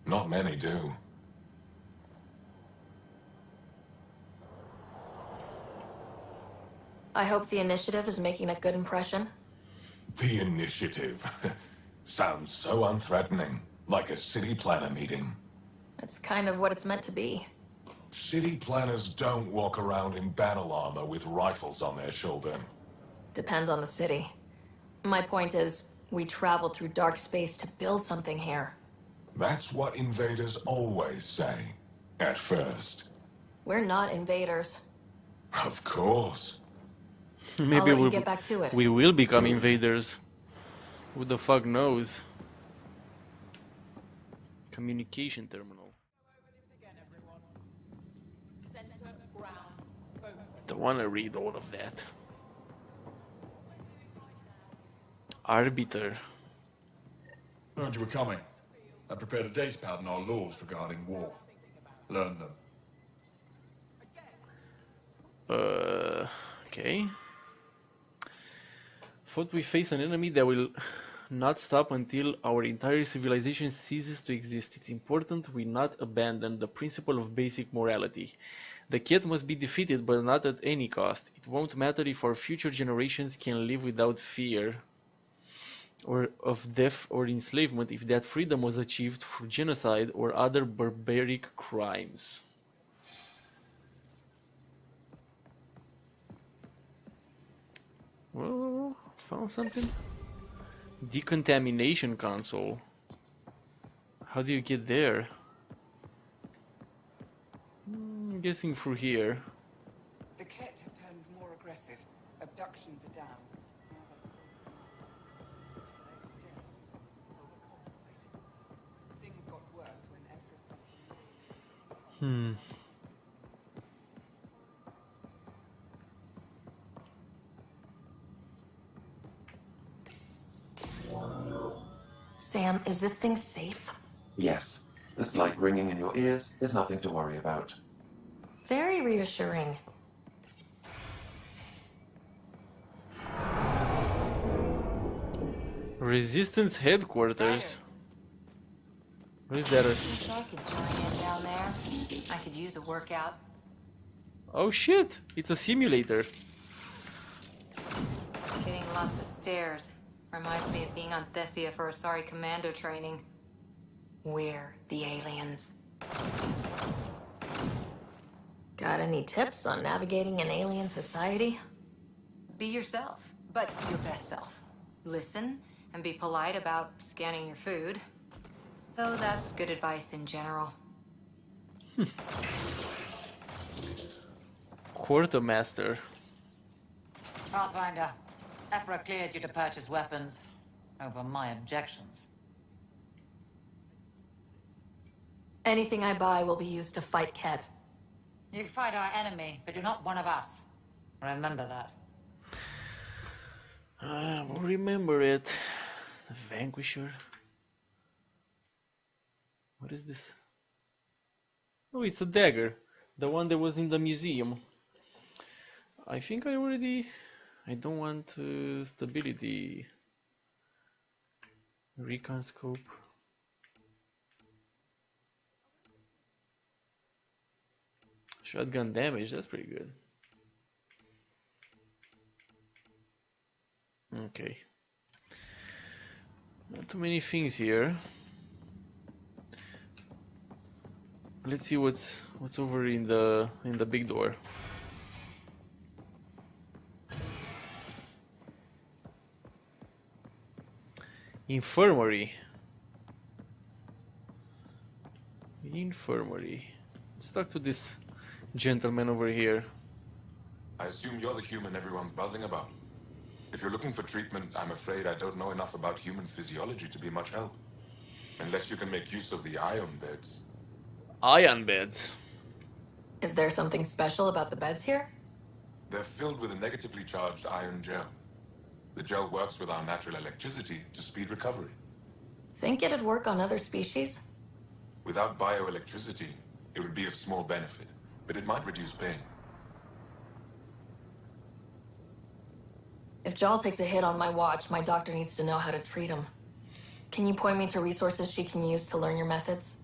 [SPEAKER 8] Not many do.
[SPEAKER 3] I hope the initiative is making a good impression.
[SPEAKER 8] The initiative. Sounds so unthreatening. Like a city planner meeting.
[SPEAKER 3] It's kind of what it's meant to be.
[SPEAKER 8] City planners don't walk around in battle armor with rifles on their shoulder.
[SPEAKER 3] Depends on the city. My point is, we traveled through dark space to build something here.
[SPEAKER 8] That's what invaders always say. At first.
[SPEAKER 3] We're not invaders.
[SPEAKER 8] Of course.
[SPEAKER 1] Maybe
[SPEAKER 3] I'll let you get back to it.
[SPEAKER 1] we will become invaders. Who the fuck knows? Communication terminal. Don't wanna read all of that. Arbiter.
[SPEAKER 18] Heard you were coming. I prepared a datapad on our laws regarding war. Learn them.
[SPEAKER 1] Okay. Thought we face an enemy that will not stop until our entire civilization ceases to exist. It's important we not abandon the principle of basic morality. The Ket must be defeated, but not at any cost. It won't matter if our future generations can live without fear or of death or enslavement if that freedom was achieved through genocide or other barbaric crimes. Well, found something? Decontamination console. How do you get there? I'm guessing through here.
[SPEAKER 4] The Ket have turned more aggressive. Abductions are down. Things got worse when Ezra...
[SPEAKER 3] Sam, is this thing safe?
[SPEAKER 16] Yes. The slight ringing in your ears is nothing to worry about.
[SPEAKER 3] Very reassuring.
[SPEAKER 1] Resistance headquarters. What is that?
[SPEAKER 19] I could join in down there. I could use a workout.
[SPEAKER 1] Oh shit! It's a simulator.
[SPEAKER 19] Getting lots of stairs. Reminds me of being on Thessia for Asari commando training. We're the aliens.
[SPEAKER 3] Got any tips on navigating an alien society?
[SPEAKER 19] Be yourself, but your best self. Listen and be polite about scanning your food. Though that's good advice in general.
[SPEAKER 1] Quartermaster.
[SPEAKER 20] Pathfinder, Ephra cleared you to purchase weapons. Over my objections.
[SPEAKER 3] Anything I buy will be used to fight Ket.
[SPEAKER 20] You fight our enemy, but you're not one of us. Remember that.
[SPEAKER 1] We'll remember it. The Vanquisher. What is this? Oh, it's a dagger. The one that was in the museum. I think I already... I don't want stability. Recon scope. Shotgun damage, that's pretty good. Okay. Not too many things here. Let's see what's over in the big door. Infirmary. Infirmary. Let's talk to this gentleman over here.
[SPEAKER 8] I assume you're the human everyone's buzzing about. If you're looking for treatment, I'm afraid I don't know enough about human physiology to be much help. Unless you can make use of the ion beds.
[SPEAKER 1] Ion beds.
[SPEAKER 3] Is there something special about the beds here?
[SPEAKER 8] They're filled with a negatively charged ion gel. The gel works with our natural electricity to speed recovery.
[SPEAKER 3] Think it'd work on other species?
[SPEAKER 8] Without bioelectricity, it would be of small benefit, but it might reduce pain.
[SPEAKER 3] If Jal takes a hit on my watch, my doctor needs to know how to treat him. Can you point me to resources she can use to learn your methods?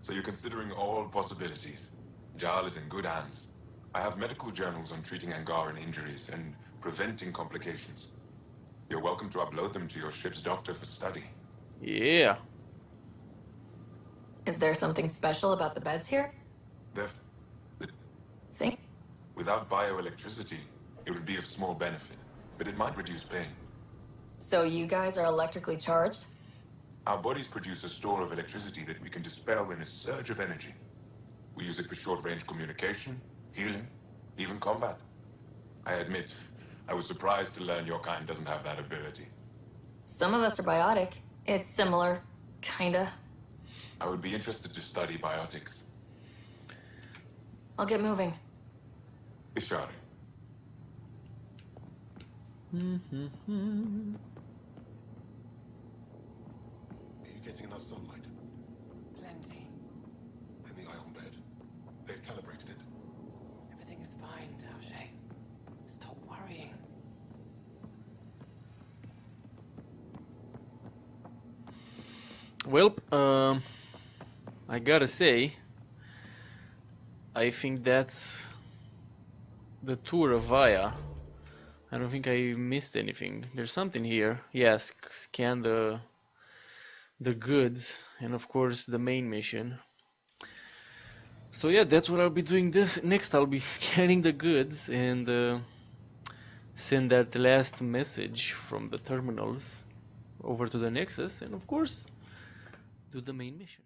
[SPEAKER 8] So you're considering all possibilities. Jal is in good hands. I have medical journals on treating Angaran injuries and preventing complications. You're welcome to upload them to your ship's doctor for study.
[SPEAKER 1] Yeah.
[SPEAKER 3] Is there something special about the beds here? Think?
[SPEAKER 8] Without bioelectricity, it would be of small benefit, but it might reduce pain.
[SPEAKER 3] So you guys are electrically charged?
[SPEAKER 8] Our bodies produce a store of electricity that we can dispel in a surge of energy. We use it for short-range communication, healing, even combat. I admit, I was surprised to learn your kind doesn't have that ability.
[SPEAKER 3] Some of us are biotic. It's similar, kinda.
[SPEAKER 8] I would be interested to study biotics.
[SPEAKER 3] I'll get moving.
[SPEAKER 8] Ishari.
[SPEAKER 2] Are you getting enough sunlight?
[SPEAKER 4] Plenty.
[SPEAKER 2] And the ion bed? They've calibrated it.
[SPEAKER 4] Everything is fine, Taoshe. Stop worrying.
[SPEAKER 1] Well, I gotta say, I think that's the tour of Vaya. I don't think I missed anything. There's something here. Yes, scan the goods, and of course the main mission. So yeah, that's what I'll be doing this next. I'll be scanning the goods and send that last message from the terminals over to the Nexus, and of course do the main mission.